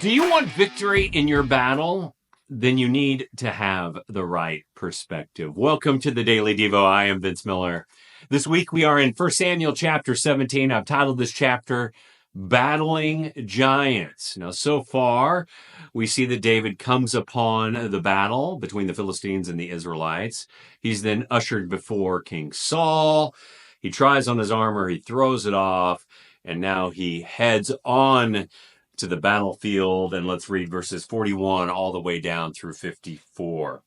Do you want victory in your battle? Then you need to have the right perspective. Welcome to the Daily Devo. I am Vince Miller. This week we are in 1 Samuel chapter 17. I've titled this chapter, Battling Giants. Now, so far, we see that David comes upon the battle between the Philistines and the Israelites. He's then ushered before King Saul. He tries on his armor, he throws it off, and now he heads on to the battlefield. And let's read verses 41 all the way down through 54.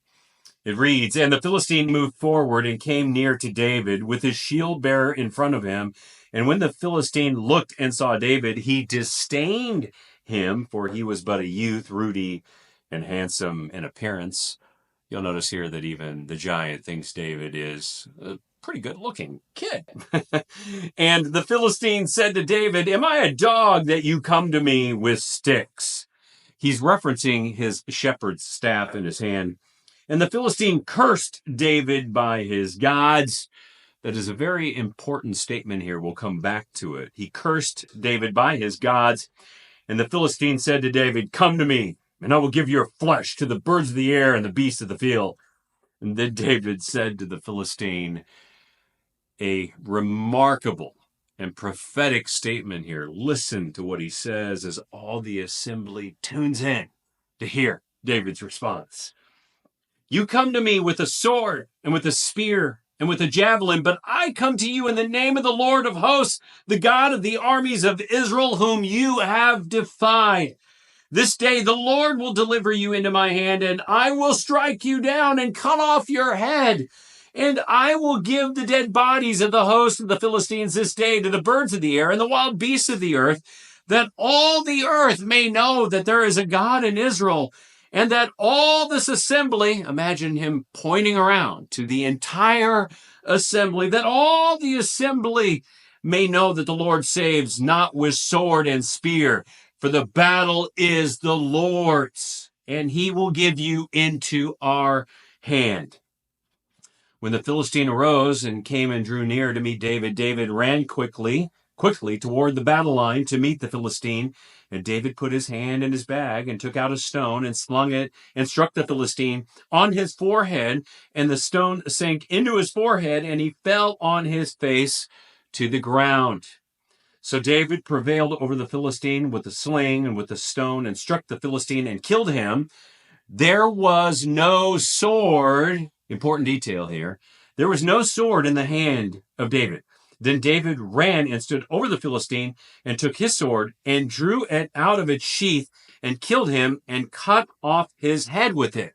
It reads, "And the Philistine moved forward and came near to David with his shield bearer in front of him. And when the Philistine looked and saw David, he disdained him, for he was but a youth, ruddy and handsome in appearance." You'll notice here that even the giant thinks David is a pretty good-looking kid. "And the Philistine said to David, 'Am I a dog that you come to me with sticks?'" He's referencing his shepherd's staff in his hand. "And the Philistine cursed David by his gods." That is a very important statement here. We'll come back to it. He cursed David by his gods. "And the Philistine said to David, 'Come to me, and I will give your flesh to the birds of the air and the beasts of the field.' And then David said to the Philistine, a remarkable and prophetic statement here. Listen to what he says as all the assembly tunes in to hear David's response. "You come to me with a sword and with a spear and with a javelin, but I come to you in the name of the Lord of hosts, the God of the armies of Israel, whom you have defied. This day the Lord will deliver you into my hand, and I will strike you down and cut off your head. And I will give the dead bodies of the host of the Philistines this day to the birds of the air and the wild beasts of the earth, that all the earth may know that there is a God in Israel, and that all this assembly," imagine him pointing around to the entire assembly, "that all the assembly may know that the Lord saves not with sword and spear, for the battle is the Lord's, and he will give you into our hand." When the Philistine arose and came and drew near to meet David, David ran quickly toward the battle line to meet the Philistine. And David put his hand in his bag and took out a stone and slung it and struck the Philistine on his forehead. And the stone sank into his forehead, and he fell on his face to the ground. So David prevailed over the Philistine with the sling and with the stone and struck the Philistine and killed him. There was no sword. Important detail here. There was no sword in the hand of David. Then David ran and stood over the Philistine and took his sword and drew it out of its sheath and killed him and cut off his head with it.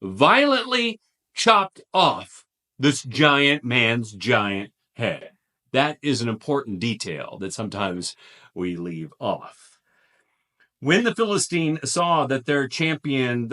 Violently chopped off this giant man's giant head. That is an important detail that sometimes we leave off. When the Philistines saw that their champion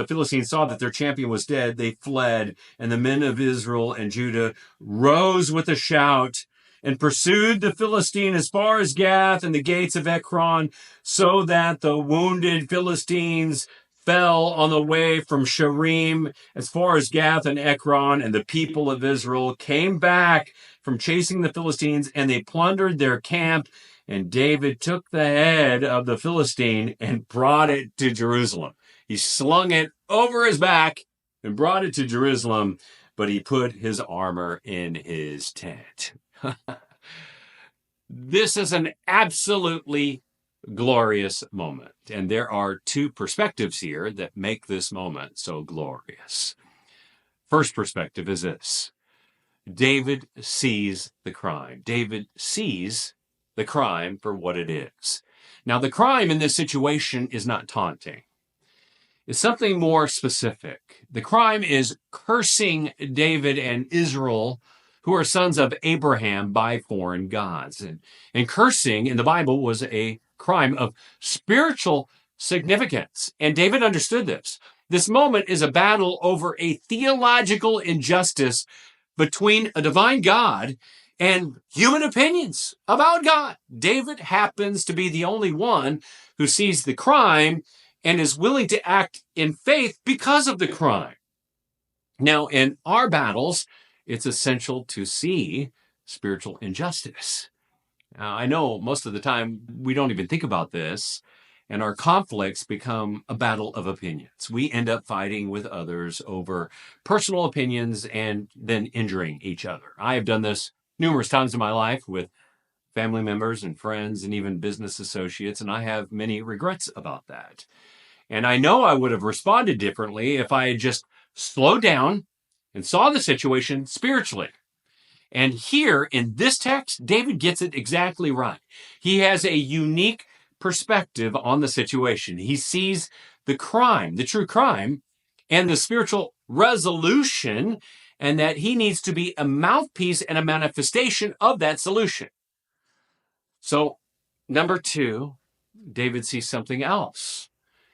was dead, they fled, and the men of Israel and Judah rose with a shout and pursued the Philistine as far as Gath and the gates of Ekron, so that the wounded Philistines fell on the way from Sharim as far as Gath and Ekron, and the people of Israel came back from chasing the Philistines, and they plundered their camp. And David took the head of the Philistine and brought it to Jerusalem. He slung it over his back and brought it to Jerusalem, but he put his armor in his tent. This is an absolutely glorious moment. And there are two perspectives here that make this moment so glorious. First perspective is this. David sees the crime. David sees the crime for what it is. Now, the crime in this situation is not taunting. It's something more specific. The crime is cursing David and Israel, who are sons of Abraham, by foreign gods. And cursing in the Bible was a crime of spiritual significance. And David understood this. This moment is a battle over a theological injustice between a divine God and human opinions about God. David happens to be the only one who sees the crime and is willing to act in faith because of the crime. Now, in our battles, it's essential to see spiritual injustice. Now, I know most of the time we don't even think about this, And our conflicts become a battle of opinions. We end up fighting with others over personal opinions and then injuring each other. I have done this numerous times in my life with family members and friends and even business associates, and I have many regrets about that. And I know I would have responded differently if I had just slowed down and saw the situation spiritually. And here in this text, David gets it exactly right. He has a unique perspective on the situation. He sees the crime, the true crime, and the spiritual resolution, and that he needs to be a mouthpiece and a manifestation of that solution. So, number two, David sees something else.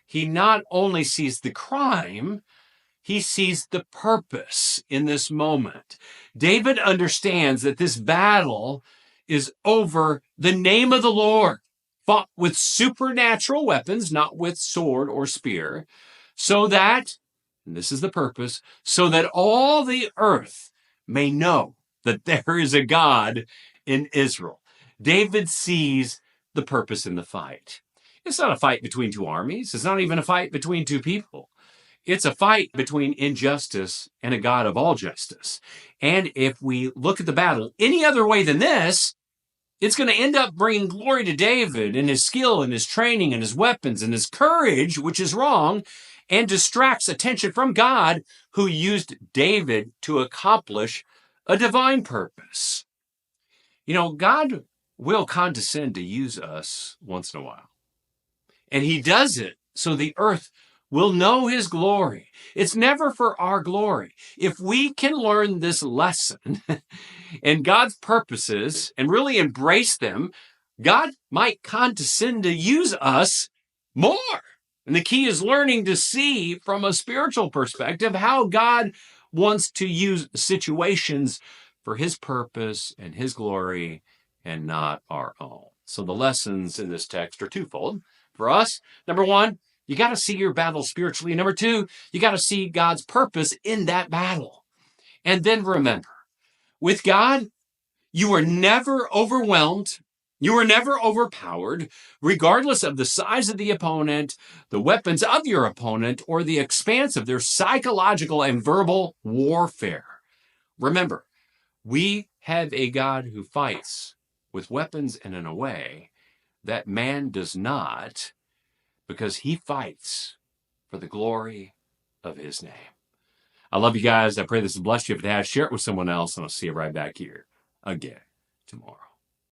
He not only sees the crime, he sees the purpose in this moment. David understands that this battle is over the name of the Lord, fought with supernatural weapons, not with sword or spear, so that, and this is the purpose, so that all the earth may know that there is a God in Israel. David sees the purpose in the fight. It's not a fight between two armies. It's not even a fight between two people. It's a fight between injustice and a God of all justice. And if we look at the battle any other way than this, it's going to end up bringing glory to David and his skill and his training and his weapons and his courage, which is wrong, and distracts attention from God, who used David to accomplish a divine purpose. You know, God will condescend to use us once in a while. And he does it so the earth will know his glory. It's never for our glory. If we can learn this lesson and God's purposes and really embrace them, God might condescend to use us more. And the key is learning to see from a spiritual perspective how God wants to use situations for his purpose and his glory and not our own. So the lessons in this text are twofold. For us, number one, you got to see your battle spiritually. Number two, you got to see God's purpose in that battle. And then remember, with God, you are never overwhelmed. You are never overpowered, regardless of the size of the opponent, the weapons of your opponent, or the expanse of their psychological and verbal warfare. Remember, we have a God who fights with weapons and in a way that man does not, because he fights for the glory of his name. I love you guys. I pray this has blessed you. If it has, share it with someone else, and I'll see you right back here again tomorrow.